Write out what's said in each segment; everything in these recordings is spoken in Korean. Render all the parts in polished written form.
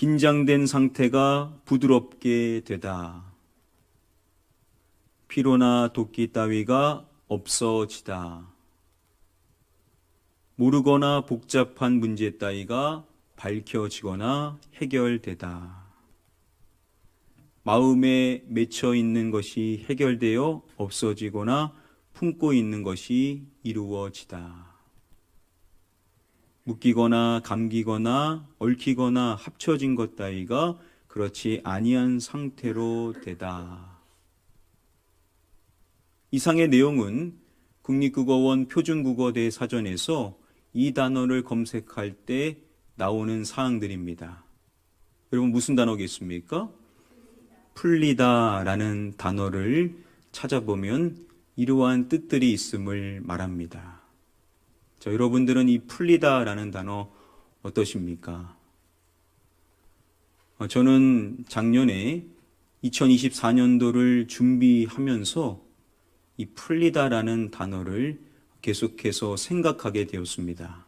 긴장된 상태가 부드럽게 되다. 피로나 도끼 따위가 없어지다. 모르거나 복잡한 문제 따위가 밝혀지거나 해결되다. 마음에 맺혀 있는 것이 해결되어 없어지거나 품고 있는 것이 이루어지다. 묶이거나 감기거나 얽히거나 합쳐진 것 따위가 그렇지 아니한 상태로 되다. 이상의 내용은 국립국어원 표준국어대 사전에서 이 단어를 검색할 때 나오는 사항들입니다. 여러분 무슨 단어겠습니까? 풀리다라는 단어를 찾아보면 이러한 뜻들이 있음을 말합니다. 자, 여러분들은 이 풀리다라는 단어 어떠십니까? 저는 작년에 2024년도를 준비하면서 이 풀리다라는 단어를 계속해서 생각하게 되었습니다.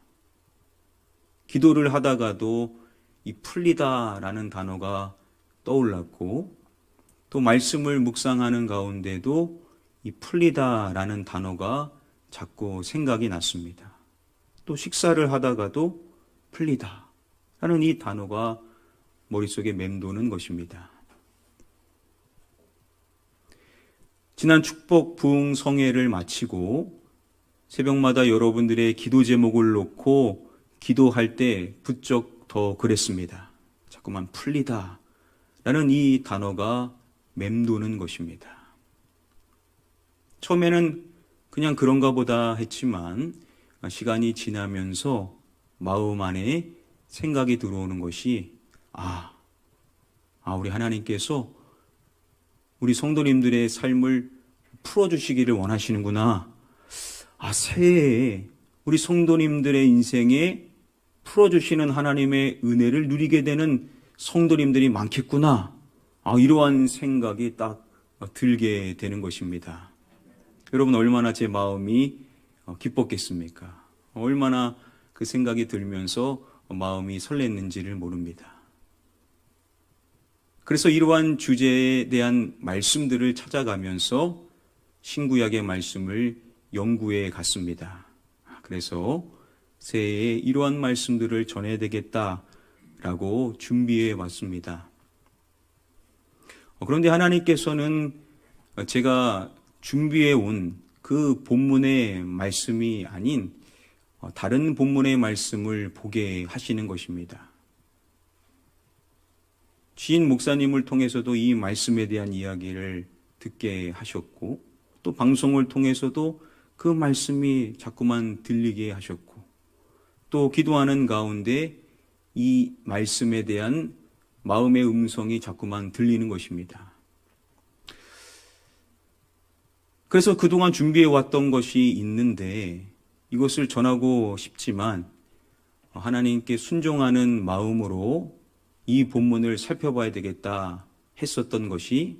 기도를 하다가도 이 풀리다라는 단어가 떠올랐고, 또 말씀을 묵상하는 가운데도 이 풀리다라는 단어가 자꾸 생각이 났습니다. 또 식사를 하다가도 풀리다라는 이 단어가 머릿속에 맴도는 것입니다. 지난 축복 부흥 성회를 마치고 새벽마다 여러분들의 기도 제목을 놓고 기도할 때 부쩍 더 그랬습니다. 자꾸만 풀리다라는 이 단어가 맴도는 것입니다. 처음에는 그냥 그런가 보다 했지만 시간이 지나면서 마음 안에 생각이 들어오는 것이 우리 하나님께서 우리 성도님들의 삶을 풀어주시기를 원하시는구나. 새해에 우리 성도님들의 인생에 풀어주시는 하나님의 은혜를 누리게 되는 성도님들이 많겠구나. 이러한 생각이 딱 들게 되는 것입니다. 여러분 얼마나 제 마음이 기뻤겠습니까? 얼마나 그 생각이 들면서 마음이 설렜는지를 모릅니다. 그래서 이러한 주제에 대한 말씀들을 찾아가면서 신구약의 말씀을 연구해 갔습니다. 그래서 새해에 이러한 말씀들을 전해야 되겠다라고 준비해 왔습니다. 그런데 하나님께서는 제가 준비해 온 그 본문의 말씀이 아닌 다른 본문의 말씀을 보게 하시는 것입니다. 지인 목사님을 통해서도 이 말씀에 대한 이야기를 듣게 하셨고, 또 방송을 통해서도 그 말씀이 자꾸만 들리게 하셨고, 또 기도하는 가운데 이 말씀에 대한 마음의 음성이 자꾸만 들리는 것입니다. 그래서 그동안 준비해 왔던 것이 있는데 이것을 전하고 싶지만 하나님께 순종하는 마음으로 이 본문을 살펴봐야 되겠다 했었던 것이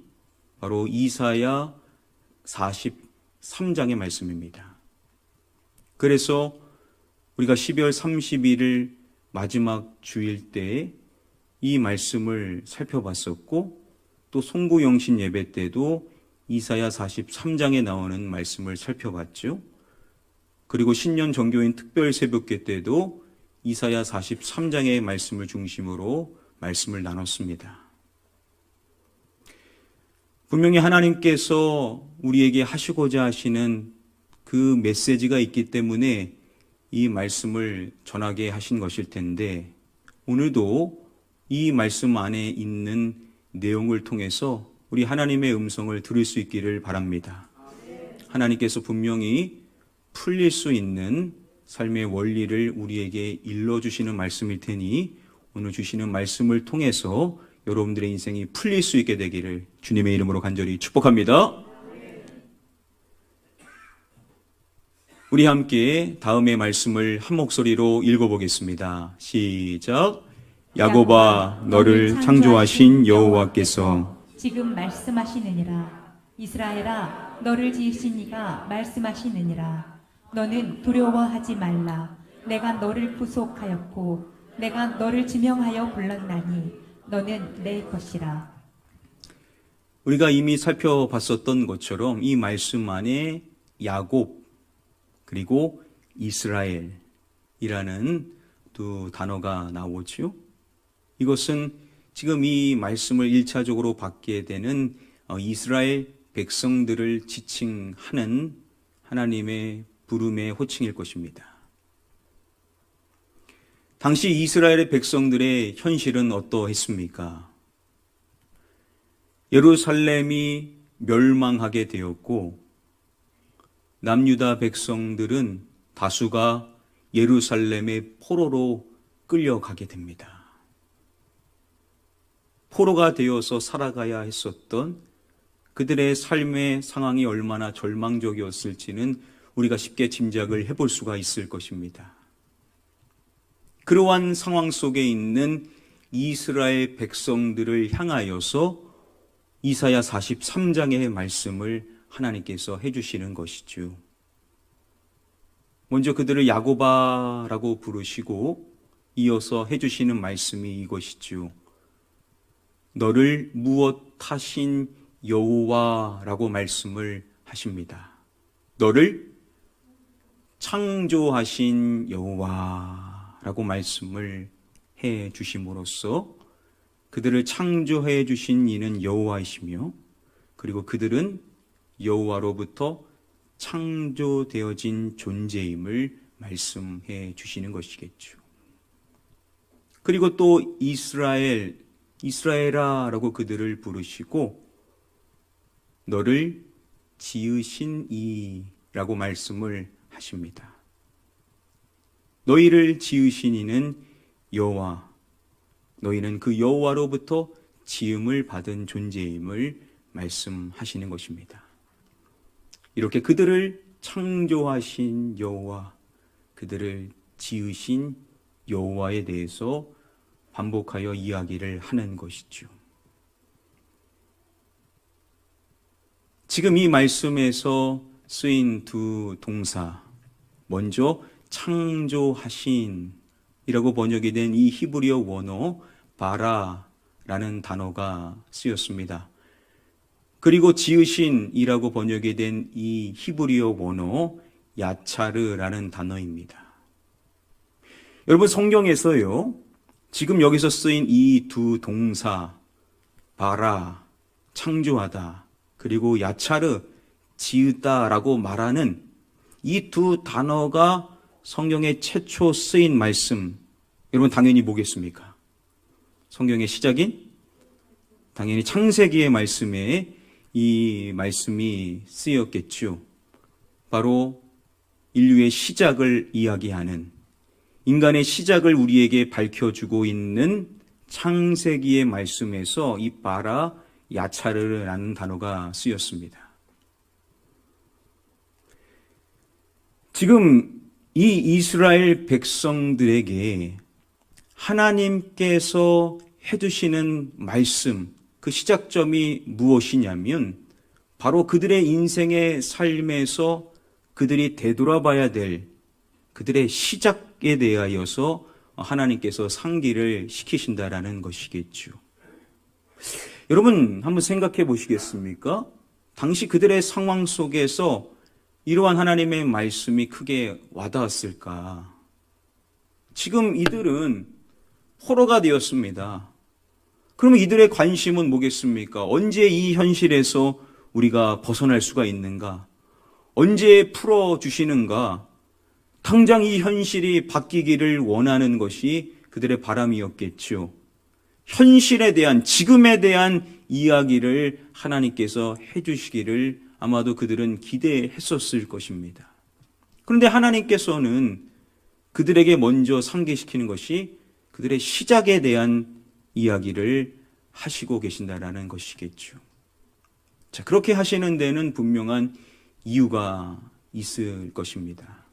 바로 이사야 43장의 말씀입니다. 그래서 우리가 12월 30일을 마지막 주일 때 이 말씀을 살펴봤었고, 또 송구영신 예배 때도 이사야 43장에 나오는 말씀을 살펴봤죠. 그리고 신년 정교인 특별 새벽기 때도 이사야 43장의 말씀을 중심으로 말씀을 나눴습니다. 분명히 하나님께서 우리에게 하시고자 하시는 그 메시지가 있기 때문에 이 말씀을 전하게 하신 것일 텐데, 오늘도 이 말씀 안에 있는 내용을 통해서 우리 하나님의 음성을 들을 수 있기를 바랍니다. 하나님께서 분명히 풀릴 수 있는 삶의 원리를 우리에게 일러주시는 말씀일 테니 오늘 주시는 말씀을 통해서 여러분들의 인생이 풀릴 수 있게 되기를 주님의 이름으로 간절히 축복합니다. 우리 함께 다음의 말씀을 한 목소리로 읽어보겠습니다. 시작. 야곱아, 너를 창조하신 여호와께서 지금 말씀하시느니라. 이스라엘아, 너를 지으신 이가 말씀하시느니라. 너는 두려워하지 말라. 내가 너를 구속하였고 내가 너를 지명하여 불렀나니 너는 내 것이라. 우리가 이미 살펴봤었던 것처럼 이 말씀 안에 야곱 그리고 이스라엘이라는 두 단어가 나오죠. 이것은 지금 이 말씀을 1차적으로 받게 되는 이스라엘 백성들을 지칭하는 하나님의 부름의 호칭일 것입니다. 당시 이스라엘의 백성들의 현실은 어떠했습니까? 예루살렘이 멸망하게 되었고 남유다 백성들은 다수가 예루살렘의 포로로 끌려가게 됩니다. 포로가 되어서 살아가야 했었던 그들의 삶의 상황이 얼마나 절망적이었을지는 우리가 쉽게 짐작을 해볼 수가 있을 것입니다. 그러한 상황 속에 있는 이스라엘 백성들을 향하여서 이사야 43장의 말씀을 하나님께서 해주시는 것이죠. 먼저 그들을 야고바라고 부르시고 이어서 해주시는 말씀이 이것이죠. 너를 무엇 하신 여호와라고 말씀을 하십니다. 너를 창조하신 여호와라고 말씀을 해 주심으로써 그들을 창조해 주신 이는 여호와이시며 그리고 그들은 여호와로부터 창조되어진 존재임을 말씀해 주시는 것이겠죠. 그리고 또 이스라엘아라고 그들을 부르시고 너를 지으신 이라고 말씀을 하십니다. 너희를 지으신 이는 여호와, 너희는 그 여호와로부터 지음을 받은 존재임을 말씀하시는 것입니다. 이렇게 그들을 창조하신 여호와, 그들을 지으신 여호와에 대해서 반복하여 이야기를 하는 것이죠. 지금 이 말씀에서 쓰인 두 동사, 먼저 창조하신 이라고 번역이 된 이 히브리어 원어 바라라는 단어가 쓰였습니다. 그리고 지으신이라고 번역이 된 이 히브리어 원어 야차르라는 단어입니다. 여러분 성경에서요, 지금 여기서 쓰인 이 두 동사 바라, 창조하다, 그리고 야차르, 지으다라고 말하는 이 두 단어가 성경에 최초 쓰인 말씀, 여러분 당연히 뭐겠습니까? 성경의 시작인 당연히 창세기의 말씀에 이 말씀이 쓰였겠죠. 바로 인류의 시작을 이야기하는, 인간의 시작을 우리에게 밝혀주고 있는 창세기의 말씀에서 이 바라 야차르라는 단어가 쓰였습니다. 지금 이 이스라엘 백성들에게 하나님께서 해주시는 말씀, 그 시작점이 무엇이냐면 바로 그들의 인생의 삶에서 그들이 되돌아봐야 될 그들의 시작에 대하여서 하나님께서 상기를 시키신다라는 것이겠죠. 여러분 한번 생각해 보시겠습니까? 당시 그들의 상황 속에서 이러한 하나님의 말씀이 크게 와닿았을까? 지금 이들은 포로가 되었습니다. 그러면 이들의 관심은 뭐겠습니까? 언제 이 현실에서 우리가 벗어날 수가 있는가? 언제 풀어주시는가? 당장 이 현실이 바뀌기를 원하는 것이 그들의 바람이었겠죠. 현실에 대한, 지금에 대한 이야기를 하나님께서 해주시기를 아마도 그들은 기대했었을 것입니다. 그런데 하나님께서는 그들에게 먼저 상기시키는 것이 그들의 시작에 대한 이야기를 하시고 계신다라는 것이겠죠. 자, 그렇게 하시는 데는 분명한 이유가 있을 것입니다.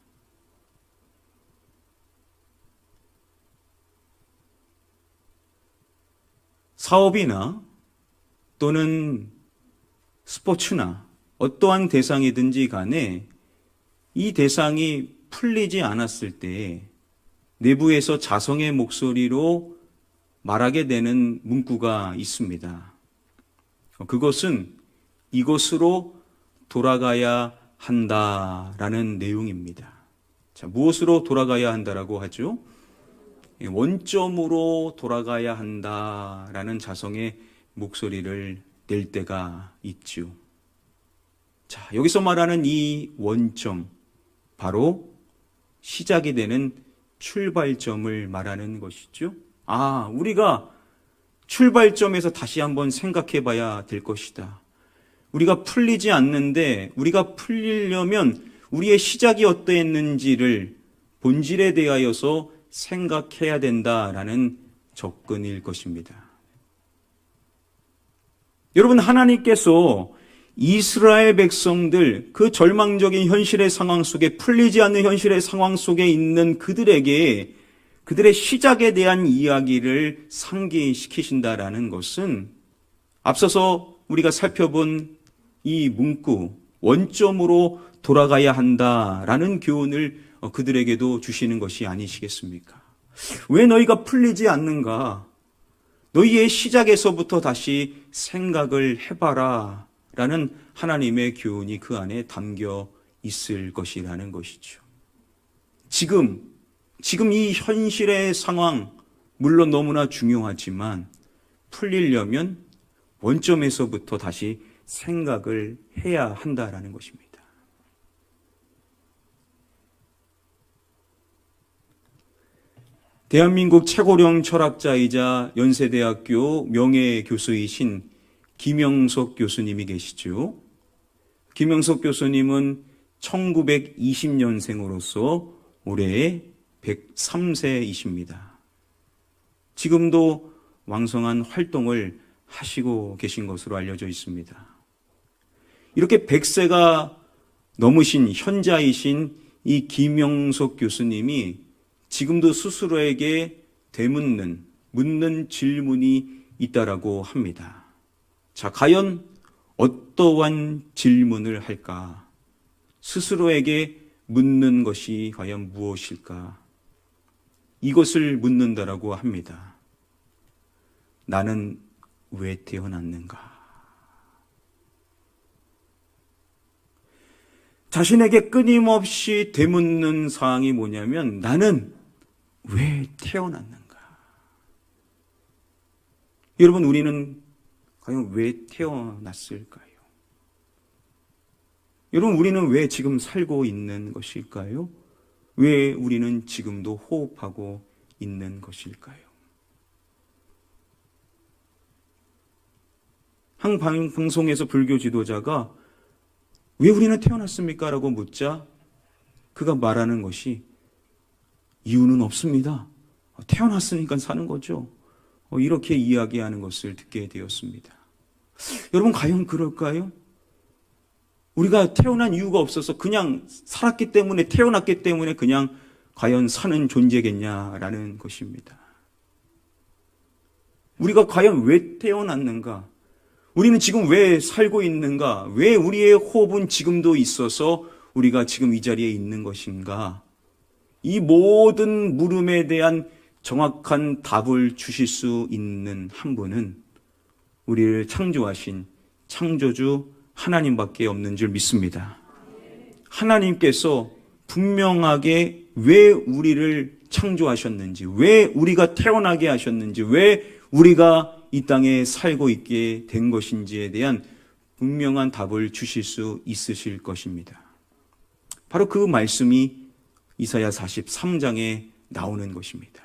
사업이나 또는 스포츠나 어떠한 대상이든지 간에 이 대상이 풀리지 않았을 때 내부에서 자성의 목소리로 말하게 되는 문구가 있습니다. 그것은 이것으로 돌아가야 한다라는 내용입니다. 자, 무엇으로 돌아가야 한다라고 하죠? 원점으로 돌아가야 한다라는 자성의 목소리를 낼 때가 있죠. 자, 여기서 말하는 이 원점, 바로 시작이 되는 출발점을 말하는 것이죠. 우리가 출발점에서 다시 한번 생각해 봐야 될 것이다. 우리가 풀리지 않는데 우리가 풀리려면 우리의 시작이 어떠했는지를 본질에 대하여서 생각해야 된다라는 접근일 것입니다. 여러분, 하나님께서 이스라엘 백성들, 그 절망적인 현실의 상황 속에, 풀리지 않는 현실의 상황 속에 있는 그들에게 그들의 시작에 대한 이야기를 상기시키신다라는 것은 앞서서 우리가 살펴본 이 문구, 원점으로 돌아가야 한다라는 교훈을 그들에게도 주시는 것이 아니시겠습니까? 왜 너희가 풀리지 않는가? 너희의 시작에서부터 다시 생각을 해봐라 라는 하나님의 교훈이 그 안에 담겨 있을 것이라는 것이죠. 지금 이 현실의 상황, 물론 너무나 중요하지만 풀리려면 원점에서부터 다시 생각을 해야 한다라는 것입니다. 대한민국 최고령 철학자이자 연세대학교 명예교수이신 김영석 교수님이 계시죠. 김영석 교수님은 1920년생으로서 올해 103세이십니다. 지금도 왕성한 활동을 하시고 계신 것으로 알려져 있습니다. 이렇게 100세가 넘으신 현자이신 이 김영석 교수님이 지금도 스스로에게 묻는 질문이 있다라고 합니다. 자, 과연 어떠한 질문을 할까? 스스로에게 묻는 것이 과연 무엇일까? 이것을 묻는다라고 합니다. 나는 왜 태어났는가? 자신에게 끊임없이 되묻는 사항이 뭐냐면 나는 왜 태어났는가? 여러분, 우리는 과연 왜 태어났을까요? 여러분, 우리는 왜 지금 살고 있는 것일까요? 왜 우리는 지금도 호흡하고 있는 것일까요? 한 방송에서 불교 지도자가 왜 우리는 태어났습니까? 라고 묻자 그가 말하는 것이 이유는 없습니다. 태어났으니까 사는 거죠. 이렇게 이야기하는 것을 듣게 되었습니다. 여러분, 과연 그럴까요? 우리가 태어난 이유가 없어서 그냥 살았기 때문에, 태어났기 때문에 그냥 과연 사는 존재겠냐라는 것입니다. 우리가 과연 왜 태어났는가? 우리는 지금 왜 살고 있는가? 왜 우리의 호흡은 지금도 있어서 우리가 지금 이 자리에 있는 것인가? 이 모든 물음에 대한 정확한 답을 주실 수 있는 한 분은 우리를 창조하신 창조주 하나님밖에 없는 줄 믿습니다. 하나님께서 분명하게 왜 우리를 창조하셨는지, 왜 우리가 태어나게 하셨는지, 왜 우리가 이 땅에 살고 있게 된 것인지에 대한 분명한 답을 주실 수 있으실 것입니다. 바로 그 말씀이 이사야 43장에 나오는 것입니다.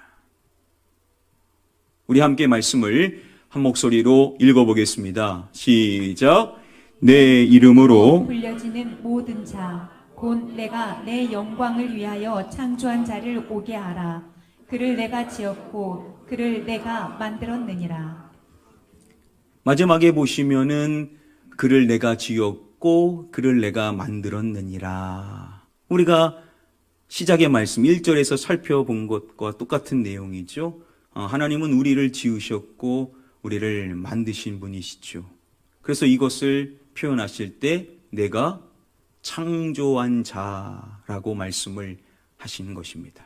우리 함께 말씀을 한 목소리로 읽어보겠습니다. 시작. 내 이름으로 불려지는 모든 자, 곧 내가 내 영광을 위하여 창조한 자를 오게 하라. 그를 내가 지었고 그를 내가 만들었느니라. 마지막에 보시면은 그를 내가 지었고 그를 내가 만들었느니라. 우리가 시작의 말씀 1절에서 살펴본 것과 똑같은 내용이죠. 하나님은 우리를 지으셨고 우리를 만드신 분이시죠. 그래서 이것을 표현하실 때 내가 창조한 자라고 말씀을 하시는 것입니다.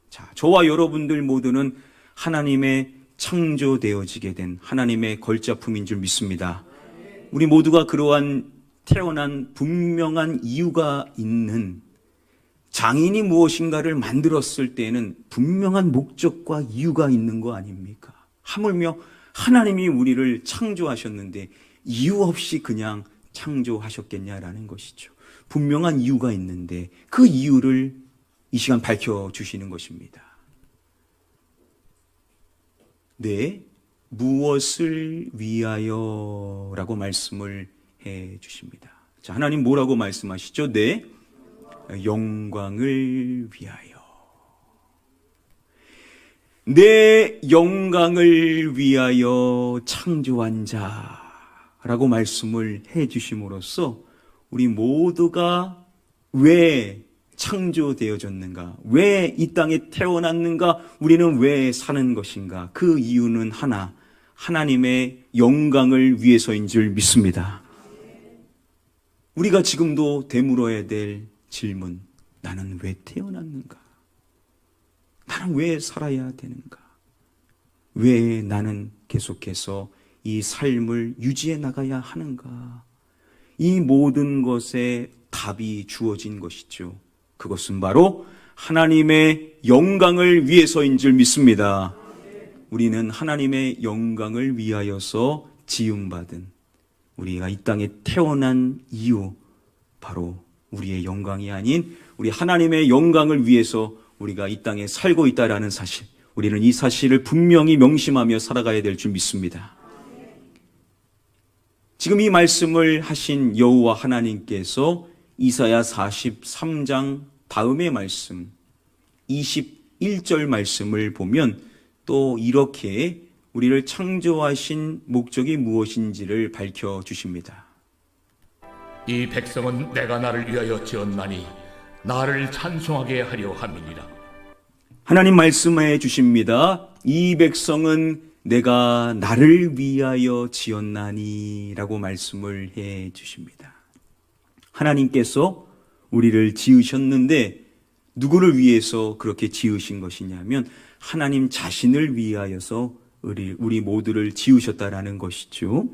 자, 저와 여러분들 모두는 하나님의 창조되어지게 된 하나님의 걸작품인 줄 믿습니다. 우리 모두가 그러한 태어난 분명한 이유가 있는, 장인이 무엇인가를 만들었을 때에는 분명한 목적과 이유가 있는 거 아닙니까? 하물며 하나님이 우리를 창조하셨는데 이유 없이 그냥 창조하셨겠냐라는 것이죠. 분명한 이유가 있는데 그 이유를 이 시간 밝혀주시는 것입니다. 네, 무엇을 위하여 라고 말씀을 해 주십니다. 자, 하나님 뭐라고 말씀하시죠? 네, 영광을 위하여. 내 영광을 위하여 창조한 자라고 말씀을 해 주심으로써 우리 모두가 왜 창조되어졌는가, 왜 이 땅에 태어났는가, 우리는 왜 사는 것인가, 그 이유는 하나, 하나님의 영광을 위해서인 줄 믿습니다. 우리가 지금도 되물어야 될 질문, 나는 왜 태어났는가? 나는 왜 살아야 되는가? 왜 나는 계속해서 이 삶을 유지해 나가야 하는가? 이 모든 것에 답이 주어진 것이죠. 그것은 바로 하나님의 영광을 위해서인 줄 믿습니다. 우리는 하나님의 영광을 위하여서 지음받은, 우리가 이 땅에 태어난 이유, 바로 우리의 영광이 아닌 우리 하나님의 영광을 위해서 우리가 이 땅에 살고 있다라는 사실, 우리는 이 사실을 분명히 명심하며 살아가야 될 줄 믿습니다. 지금 이 말씀을 하신 여호와 하나님께서 이사야 43장 다음의 말씀 21절 말씀을 보면 또 이렇게 우리를 창조하신 목적이 무엇인지를 밝혀주십니다. 이 백성은 내가 나를 위하여 지었나니 나를 찬송하게 하려 함이니라. 하나님 말씀해 주십니다. 이 백성은 내가 나를 위하여 지었나니 라고 말씀을 해 주십니다. 하나님께서 우리를 지으셨는데 누구를 위해서 그렇게 지으신 것이냐면 하나님 자신을 위하여서 우리 모두를 지으셨다라는 것이죠.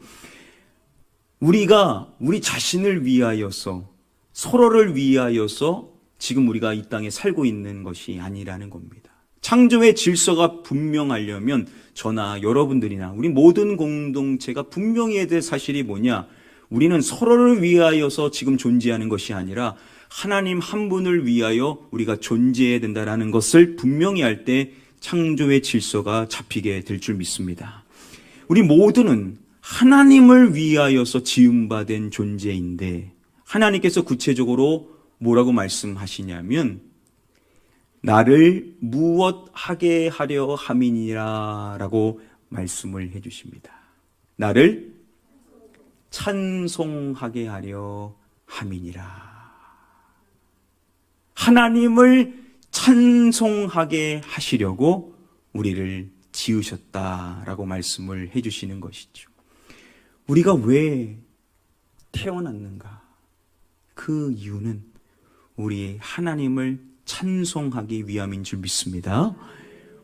우리가 우리 자신을 위하여서, 서로를 위하여서 지금 우리가 이 땅에 살고 있는 것이 아니라는 겁니다. 창조의 질서가 분명하려면 저나 여러분들이나 우리 모든 공동체가 분명히 해야 될 사실이 뭐냐? 우리는 서로를 위하여서 지금 존재하는 것이 아니라 하나님 한 분을 위하여 우리가 존재해야 된다는 것을 분명히 할 때 창조의 질서가 잡히게 될 줄 믿습니다. 우리 모두는 하나님을 위하여서 지음받은 존재인데 하나님께서 구체적으로 뭐라고 말씀하시냐면 나를 무엇하게 하려 함이니라 라고 말씀을 해 주십니다. 나를 찬송하게 하려 함이니라. 하나님을 찬송하게 하시려고 우리를 지으셨다라고 말씀을 해 주시는 것이죠. 우리가 왜 태어났는가? 그 이유는 우리 하나님을 찬송하기 위함인 줄 믿습니다.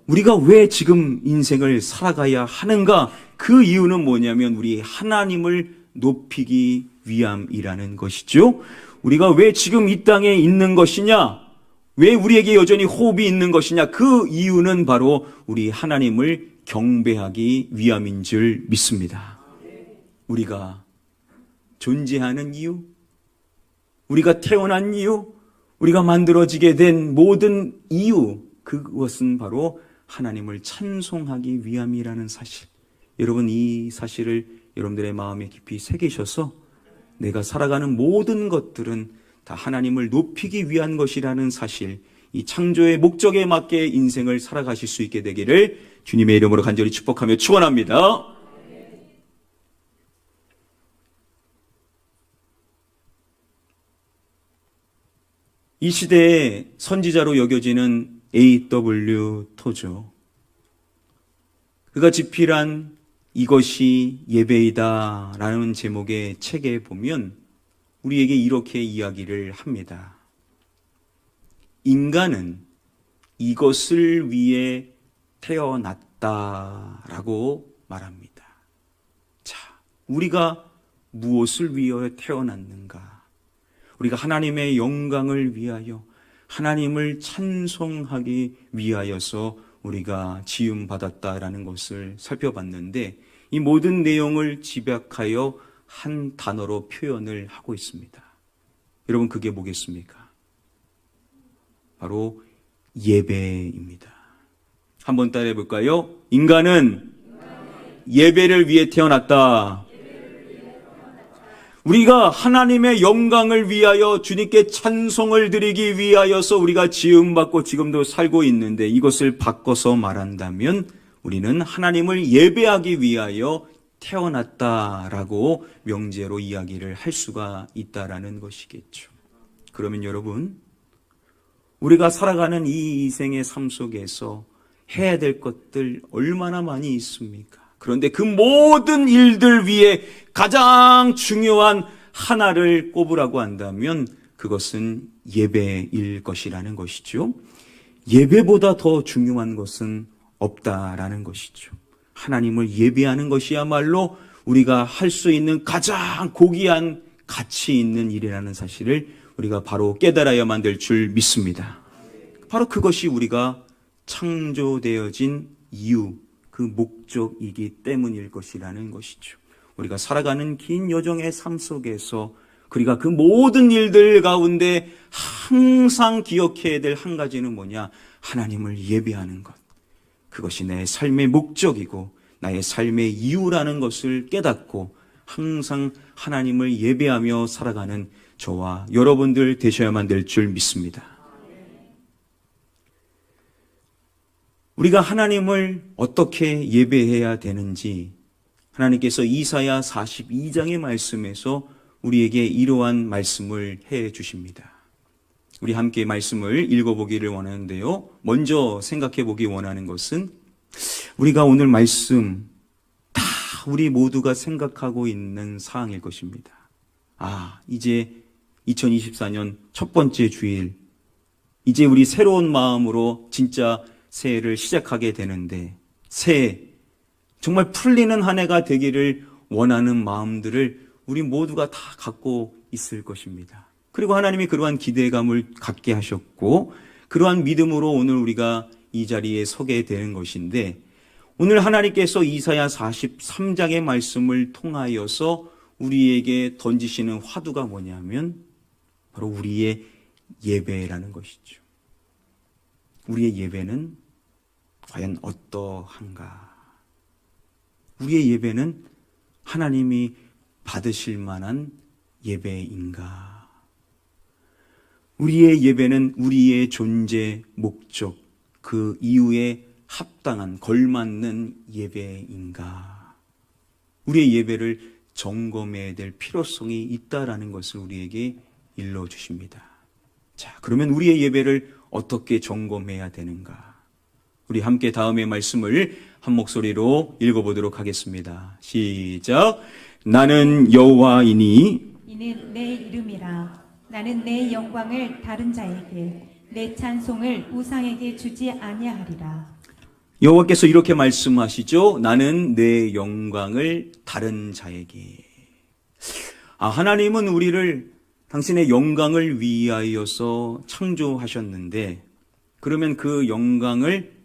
우리가 왜 지금 인생을 살아가야 하는가? 그 이유는 뭐냐면 우리 하나님을 높이기 위함이라는 것이죠. 우리가 왜 지금 이 땅에 있는 것이냐? 왜 우리에게 여전히 호흡이 있는 것이냐? 그 이유는 바로 우리 하나님을 경배하기 위함인 줄 믿습니다. 우리가 존재하는 이유, 우리가 태어난 이유, 우리가 만들어지게 된 모든 이유, 그것은 바로 하나님을 찬송하기 위함이라는 사실. 여러분, 이 사실을 여러분들의 마음에 깊이 새기셔서 내가 살아가는 모든 것들은 다 하나님을 높이기 위한 것이라는 사실, 이 창조의 목적에 맞게 인생을 살아가실 수 있게 되기를 주님의 이름으로 간절히 축복하며 축원합니다. 이 시대의 선지자로 여겨지는 A.W. 토죠. 그가 집필한 이것이 예배이다 라는 제목의 책에 보면 우리에게 이렇게 이야기를 합니다. 인간은 이것을 위해 태어났다라고 말합니다. 자, 우리가 무엇을 위하여 태어났는가? 우리가 하나님의 영광을 위하여, 하나님을 찬송하기 위하여서 우리가 지음받았다라는 것을 살펴봤는데, 이 모든 내용을 집약하여 한 단어로 표현을 하고 있습니다. 여러분, 그게 뭐겠습니까? 바로 예배입니다. 한번 따라해 볼까요? 인간은 예배를 위해 태어났다. 우리가 하나님의 영광을 위하여 주님께 찬송을 드리기 위하여서 우리가 지음받고 지금도 살고 있는데, 이것을 바꿔서 말한다면 우리는 하나님을 예배하기 위하여 태어났다라고 명제로 이야기를 할 수가 있다라는 것이겠죠. 그러면 여러분, 우리가 살아가는 이 인생의 삶 속에서 해야 될 것들 얼마나 많이 있습니까? 그런데 그 모든 일들 위에 가장 중요한 하나를 꼽으라고 한다면 그것은 예배일 것이라는 것이죠. 예배보다 더 중요한 것은 없다라는 것이죠. 하나님을 예배하는 것이야말로 우리가 할 수 있는 가장 고귀한 가치 있는 일이라는 사실을 우리가 바로 깨달아야만 될 줄 믿습니다. 바로 그것이 우리가 창조되어진 이유, 그 목적이기 때문일 것이라는 것이죠. 우리가 살아가는 긴 여정의 삶 속에서 우리가 그 모든 일들 가운데 항상 기억해야 될 한 가지는 뭐냐? 하나님을 예배하는 것. 그것이 내 삶의 목적이고 나의 삶의 이유라는 것을 깨닫고 항상 하나님을 예배하며 살아가는 저와 여러분들 되셔야만 될 줄 믿습니다. 우리가 하나님을 어떻게 예배해야 되는지 하나님께서 이사야 42장의 말씀에서 우리에게 이러한 말씀을 해 주십니다. 우리 함께 말씀을 읽어보기를 원하는데요. 먼저 생각해 보기 원하는 것은 우리가 오늘 말씀 다 우리 모두가 생각하고 있는 사항일 것입니다. 이제 2024년 첫 번째 주일, 이제 우리 새로운 마음으로 진짜 새해를 시작하게 되는데, 새해 정말 풀리는 한 해가 되기를 원하는 마음들을 우리 모두가 다 갖고 있을 것입니다. 그리고 하나님이 그러한 기대감을 갖게 하셨고 그러한 믿음으로 오늘 우리가 이 자리에 서게 되는 것인데, 오늘 하나님께서 이사야 43장의 말씀을 통하여서 우리에게 던지시는 화두가 뭐냐면 바로 우리의 예배라는 것이죠. 우리의 예배는 과연 어떠한가? 우리의 예배는 하나님이 받으실 만한 예배인가? 우리의 예배는 우리의 존재 목적, 그 이유에 합당한, 걸맞는 예배인가? 우리의 예배를 점검해야 될 필요성이 있다라는 것을 우리에게 일러주십니다. 자, 그러면 우리의 예배를 어떻게 점검해야 되는가? 우리 함께 다음의 말씀을 한 목소리로 읽어보도록 하겠습니다. 시작. 나는 여호와이니 이는 내 이름이라. 나는 내 영광을 다른 자에게, 내 찬송을 우상에게 주지 아니하리라. 여호와께서 이렇게 말씀하시죠. 나는 내 영광을 다른 자에게. 하나님은 우리를 당신의 영광을 위하여서 창조하셨는데, 그러면 그 영광을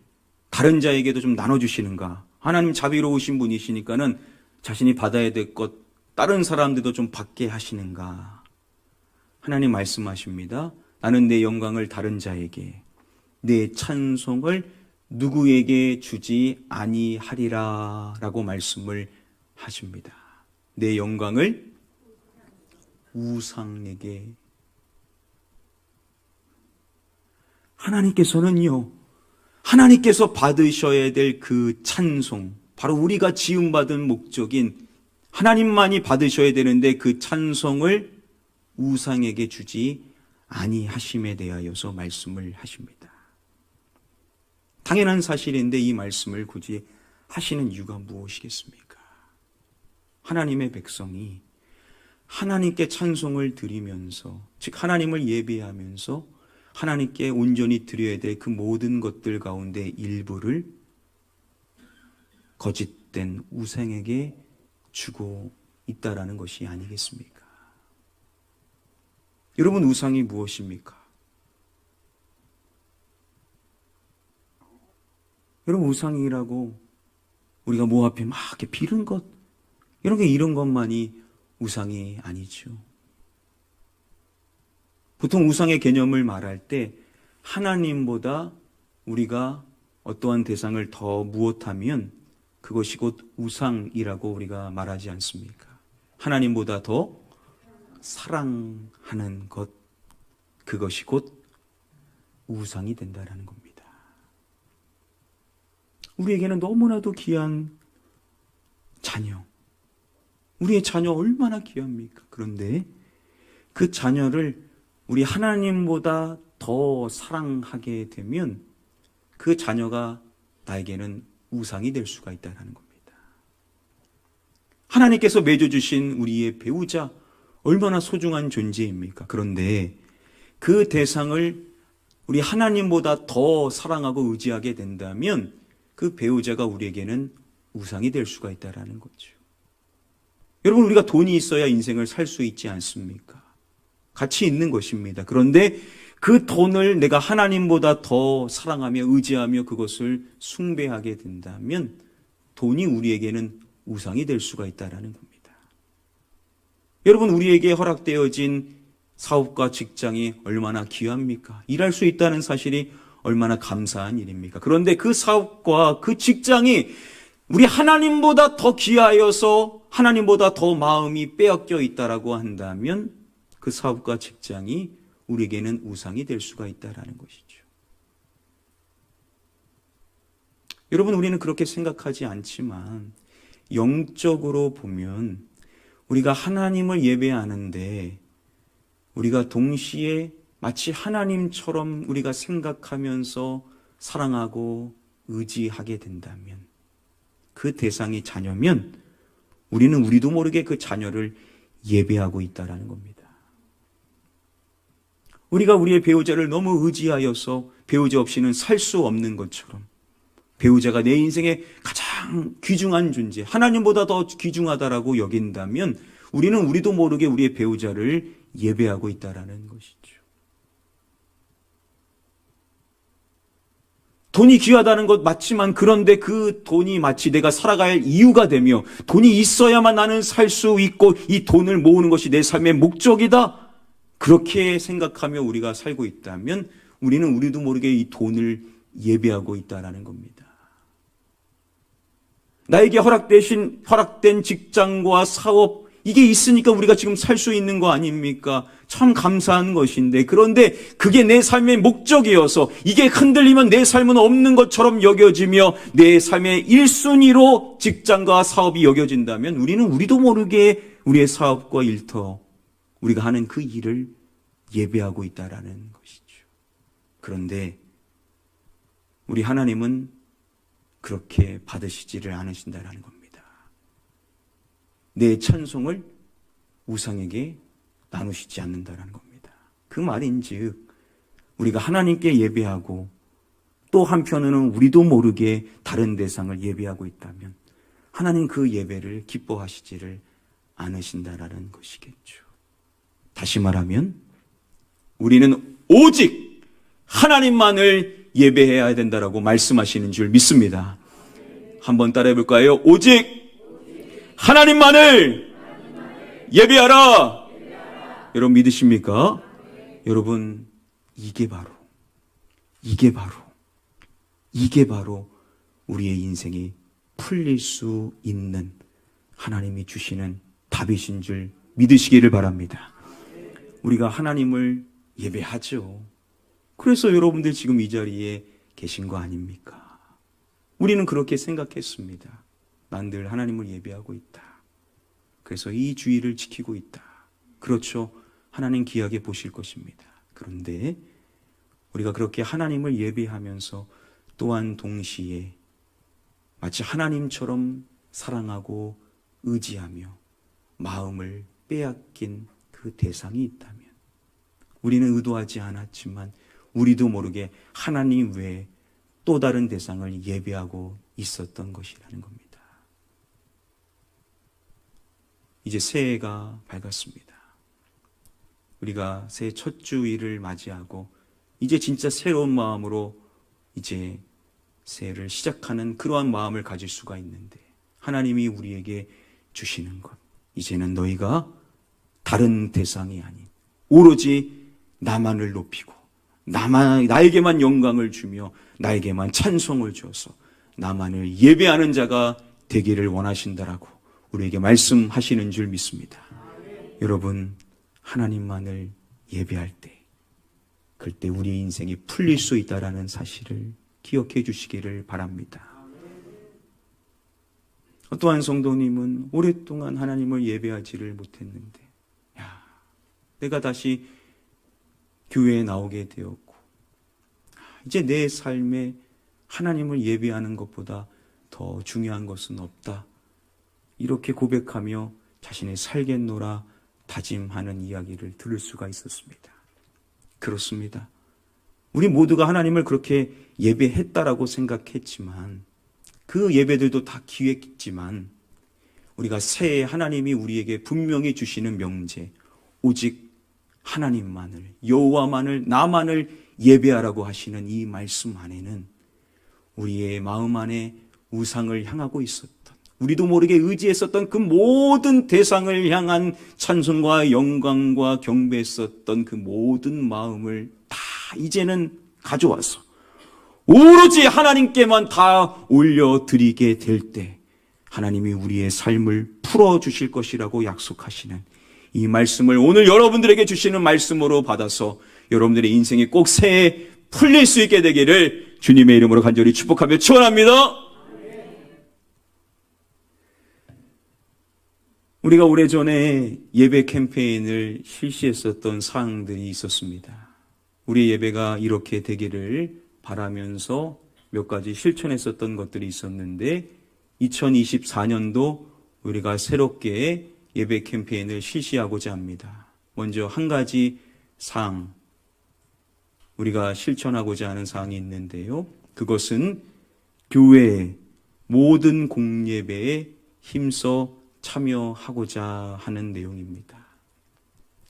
다른 자에게도 좀 나눠주시는가? 하나님 자비로우신 분이시니까는 자신이 받아야 될 것 다른 사람들도 좀 받게 하시는가? 하나님 말씀하십니다. 나는 내 영광을 다른 자에게, 내 찬송을 누구에게 주지 아니하리라 라고 말씀을 하십니다. 내 영광을 우상에게. 하나님께서는요, 하나님께서 받으셔야 될 그 찬송, 바로 우리가 지음받은 목적인 하나님만이 받으셔야 되는데 그 찬송을 우상에게 주지 아니하심에 대하여서 말씀을 하십니다. 당연한 사실인데 이 말씀을 굳이 하시는 이유가 무엇이겠습니까? 하나님의 백성이 하나님께 찬송을 드리면서, 즉 하나님을 예배하면서 하나님께 온전히 드려야 될 그 모든 것들 가운데 일부를 거짓된 우상에게 주고 있다라는 것이 아니겠습니까? 여러분, 우상이 무엇입니까? 여러분, 우상이라고 우리가 뭐 앞에 막 이렇게 비른 것, 이런 것만이 우상이 아니죠. 보통 우상의 개념을 말할 때 하나님보다 우리가 어떠한 대상을 더 무엇하면 그것이 곧 우상이라고 우리가 말하지 않습니까? 하나님보다 더 사랑하는 것, 그것이 곧 우상이 된다라는 겁니다. 우리에게는 너무나도 귀한 자녀, 우리의 자녀 얼마나 귀합니까? 그런데 그 자녀를 우리 하나님보다 더 사랑하게 되면 그 자녀가 나에게는 우상이 될 수가 있다는 겁니다. 하나님께서 맺어주신 우리의 배우자 얼마나 소중한 존재입니까? 그런데 그 대상을 우리 하나님보다 더 사랑하고 의지하게 된다면 그 배우자가 우리에게는 우상이 될 수가 있다는 거죠. 여러분, 우리가 돈이 있어야 인생을 살 수 있지 않습니까? 가치 있는 것입니다. 그런데 그 돈을 내가 하나님보다 더 사랑하며 의지하며 그것을 숭배하게 된다면 돈이 우리에게는 우상이 될 수가 있다는 겁니다. 여러분, 우리에게 허락되어진 사업과 직장이 얼마나 귀합니까? 일할 수 있다는 사실이 얼마나 감사한 일입니까? 그런데 그 사업과 그 직장이 우리 하나님보다 더 귀하여서 하나님보다 더 마음이 빼앗겨 있다라고 한다면 그 사업과 직장이 우리에게는 우상이 될 수가 있다라는 것이죠. 여러분, 우리는 그렇게 생각하지 않지만 영적으로 보면 우리가 하나님을 예배하는데 우리가 동시에 마치 하나님처럼 우리가 생각하면서 사랑하고 의지하게 된다면 그 대상이 자녀면 우리는 우리도 모르게 그 자녀를 예배하고 있다라는 겁니다. 우리가 우리의 배우자를 너무 의지하여서 배우자 없이는 살 수 없는 것처럼 배우자가 내 인생의 가장 귀중한 존재, 하나님보다 더 귀중하다라고 여긴다면 우리는 우리도 모르게 우리의 배우자를 예배하고 있다라는 것이죠. 돈이 귀하다는 것 맞지만 그런데 그 돈이 마치 내가 살아갈 이유가 되며 돈이 있어야만 나는 살 수 있고 이 돈을 모으는 것이 내 삶의 목적이다. 그렇게 생각하며 우리가 살고 있다면 우리는 우리도 모르게 이 돈을 예배하고 있다는 겁니다. 나에게 허락된 직장과 사업, 이게 있으니까 우리가 지금 살 수 있는 거 아닙니까? 참 감사한 것인데, 그런데 그게 내 삶의 목적이어서 이게 흔들리면 내 삶은 없는 것처럼 여겨지며 내 삶의 1순위로 직장과 사업이 여겨진다면 우리는 우리도 모르게 우리의 사업과 일터, 우리가 하는 그 일을 예배하고 있다라는 것이죠. 그런데 우리 하나님은 그렇게 받으시지를 않으신다라는 겁니다. 내 찬송을 우상에게 나누시지 않는다라는 겁니다. 그 말인즉 우리가 하나님께 예배하고 또 한편으로는 우리도 모르게 다른 대상을 예배하고 있다면 하나님 그 예배를 기뻐하시지를 않으신다라는 것이겠죠. 다시 말하면 우리는 오직 하나님만을 예배해야 된다라고 말씀하시는 줄 믿습니다. 한번 따라해 볼까요? 오직 하나님만을 예배하라. 여러분 믿으십니까? 여러분 이게 바로 우리의 인생이 풀릴 수 있는 하나님이 주시는 답이신 줄 믿으시기를 바랍니다. 우리가 하나님을 예배하죠. 그래서 여러분들 지금 이 자리에 계신 거 아닙니까? 우리는 그렇게 생각했습니다. 난 늘 하나님을 예배하고 있다. 그래서 이 주의를 지키고 있다. 그렇죠. 하나님 귀하게 보실 것입니다. 그런데 우리가 그렇게 하나님을 예배하면서 또한 동시에 마치 하나님처럼 사랑하고 의지하며 마음을 빼앗긴 그 대상이 있다면 우리는 의도하지 않았지만 우리도 모르게 하나님 외에 또 다른 대상을 예배하고 있었던 것이라는 겁니다. 이제 새해가 밝았습니다. 우리가 새해 첫 주일을 맞이하고 이제 진짜 새로운 마음으로 이제 새해를 시작하는 그러한 마음을 가질 수가 있는데, 하나님이 우리에게 주시는 것, 이제는 너희가 다른 대상이 아닌 오로지 나만을 높이고 나에게만 영광을 주며 나에게만 찬송을 주어서 나만을 예배하는 자가 되기를 원하신다라고 우리에게 말씀하시는 줄 믿습니다. 여러분, 하나님만을 예배할 때 그때 우리의 인생이 풀릴 수 있다라는 사실을 기억해 주시기를 바랍니다. 또한 성도님은 오랫동안 하나님을 예배하지를 못했는데, 내가 다시 교회에 나오게 되었고 이제 내 삶에 하나님을 예배하는 것보다 더 중요한 것은 없다, 이렇게 고백하며 자신의 살겠노라 다짐하는 이야기를 들을 수가 있었습니다. 그렇습니다. 우리 모두가 하나님을 그렇게 예배했다라고 생각했지만, 그 예배들도 다 기획했지만, 우리가 새해 하나님이 우리에게 분명히 주시는 명제, 오직 하나님만을, 여호와만을, 나만을 예배하라고 하시는 이 말씀 안에는 우리의 마음 안에 우상을 향하고 있었던, 우리도 모르게 의지했었던 그 모든 대상을 향한 찬송과 영광과 경배했었던 그 모든 마음을 다 이제는 가져와서 오로지 하나님께만 다 올려드리게 될 때 하나님이 우리의 삶을 풀어주실 것이라고 약속하시는 이 말씀을 오늘 여러분들에게 주시는 말씀으로 받아서 여러분들의 인생이 꼭 새해 풀릴 수 있게 되기를 주님의 이름으로 간절히 축복하며 축원합니다. 우리가 오래전에 예배 캠페인을 실시했었던 사항들이 있었습니다. 우리 예배가 이렇게 되기를 바라면서 몇 가지 실천했었던 것들이 있었는데, 2024년도 우리가 새롭게 예배 캠페인을 실시하고자 합니다. 먼저 한 가지 사항, 우리가 실천하고자 하는 사항이 있는데요. 그것은 교회 모든 공예배에 힘써 참여하고자 하는 내용입니다.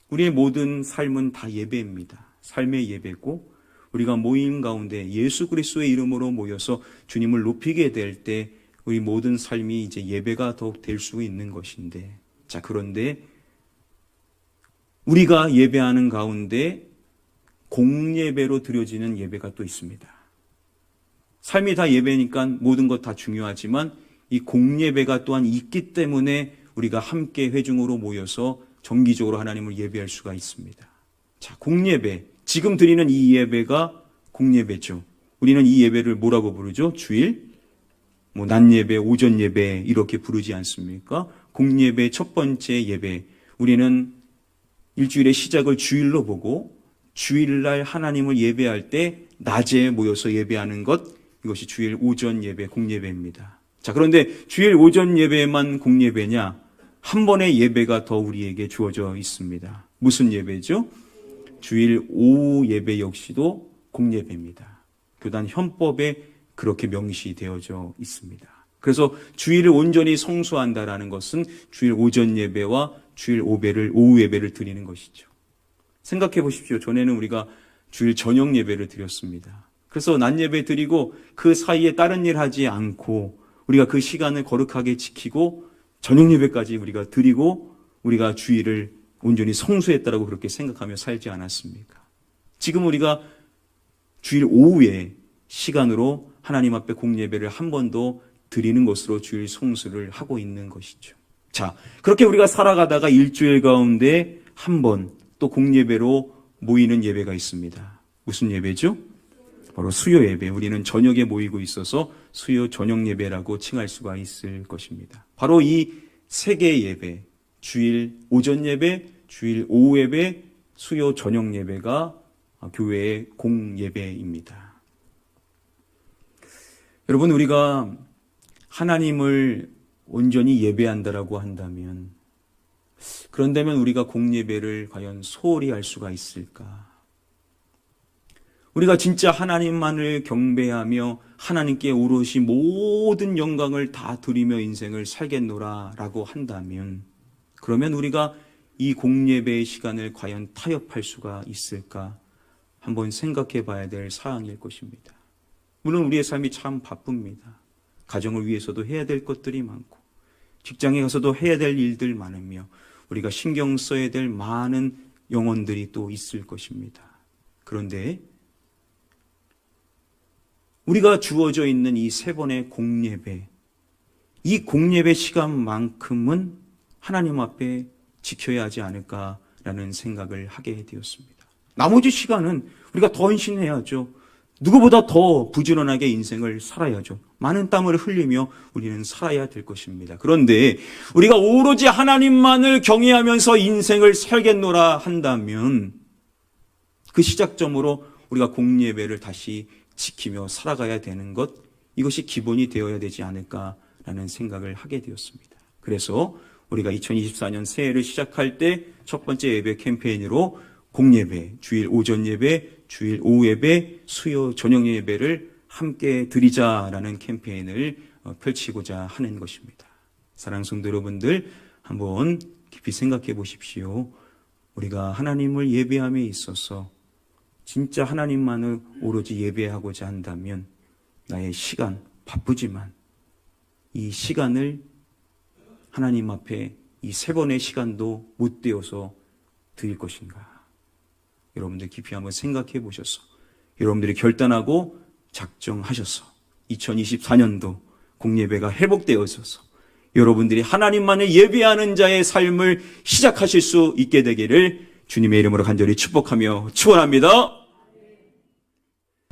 우리의 모든 삶은 다 예배입니다. 삶의 예배고, 우리가 모임 가운데 예수 그리스도의 이름으로 모여서 주님을 높이게 될 때 우리 모든 삶이 이제 예배가 더욱 될 수 있는 것인데, 자, 그런데 우리가 예배하는 가운데 공예배로 드려지는 예배가 또 있습니다. 삶이 다 예배니까 모든 것 다 중요하지만 이 공예배가 또한 있기 때문에 우리가 함께 회중으로 모여서 정기적으로 하나님을 예배할 수가 있습니다. 자, 공예배, 지금 드리는 이 예배가 공예배죠. 우리는 이 예배를 뭐라고 부르죠? 주일, 낮 예배, 오전 예배 이렇게 부르지 않습니까? 공예배 첫 번째 예배, 우리는 일주일의 시작을 주일로 보고 주일날 하나님을 예배할 때 낮에 모여서 예배하는 것, 이것이 주일 오전 예배, 공예배입니다. 자, 그런데 주일 오전 예배만 공예배냐? 한 번의 예배가 더 우리에게 주어져 있습니다. 무슨 예배죠? 주일 오후 예배 역시도 공예배입니다. 교단 헌법에 그렇게 명시되어져 있습니다. 그래서 주일을 온전히 성수한다라는 것은 주일 오전 예배와 주일 오후 예배를 드리는 것이죠. 생각해 보십시오. 전에는 우리가 주일 저녁 예배를 드렸습니다. 그래서 낮 예배 드리고 그 사이에 다른 일 하지 않고 우리가 그 시간을 거룩하게 지키고 저녁 예배까지 우리가 드리고 우리가 주일을 온전히 성수했다라고 그렇게 생각하며 살지 않았습니까? 지금 우리가 주일 오후에 시간으로 하나님 앞에 공예배를 한 번 더 드리는 것으로 주일 성수를 하고 있는 것이죠. 자, 그렇게 우리가 살아가다가 일주일 가운데 한 번 또 공예배로 모이는 예배가 있습니다. 무슨 예배죠? 바로 수요 예배. 우리는 저녁에 모이고 있어서 수요 저녁 예배라고 칭할 수가 있을 것입니다. 바로 이 세 개의 예배, 주일 오전 예배, 주일 오후 예배, 수요 저녁 예배가 교회의 공예배입니다. 여러분, 우리가 하나님을 온전히 예배한다라고 한다면, 그런다면 우리가 공예배를 과연 소홀히 할 수가 있을까? 우리가 진짜 하나님만을 경배하며 하나님께 오롯이 모든 영광을 다 드리며 인생을 살겠노라라고 한다면, 그러면 우리가 이 공예배의 시간을 과연 타협할 수가 있을까 한번 생각해 봐야 될 사항일 것입니다. 물론 우리의 삶이 참 바쁩니다. 가정을 위해서도 해야 될 것들이 많고 직장에 가서도 해야 될 일들 많으며 우리가 신경 써야 될 많은 영혼들이 또 있을 것입니다. 그런데 우리가 주어져 있는 이 3번의 공예배, 이 공예배 시간만큼은 하나님 앞에 지켜야 하지 않을까라는 생각을 하게 되었습니다. 나머지 시간은 우리가 더 헌신해야죠. 누구보다 더 부지런하게 인생을 살아야죠. 많은 땀을 흘리며 우리는 살아야 될 것입니다. 그런데 우리가 오로지 하나님만을 경외하면서 인생을 살겠노라 한다면 그 시작점으로 우리가 공예배를 다시 지키며 살아가야 되는 것, 이것이 기본이 되어야 되지 않을까라는 생각을 하게 되었습니다. 그래서 우리가 2024년 새해를 시작할 때 첫 번째 예배 캠페인으로 공예배, 주일 오전 예배, 주일 오후 예배, 수요 저녁 예배를 함께 드리자라는 캠페인을 펼치고자 하는 것입니다. 사랑하는 성도 여러분들, 한번 깊이 생각해 보십시오. 우리가 하나님을 예배함에 있어서 진짜 하나님만을 오로지 예배하고자 한다면 나의 시간, 바쁘지만 이 시간을 하나님 앞에 이 3번의 시간도 못 떼어서 드릴 것인가? 여러분들 깊이 한번 생각해 보셔서 여러분들이 결단하고 작정하셔서 2024년도 공예배가 회복되어져서 여러분들이 하나님만을 예배하는 자의 삶을 시작하실 수 있게 되기를 주님의 이름으로 간절히 축복하며 축원합니다.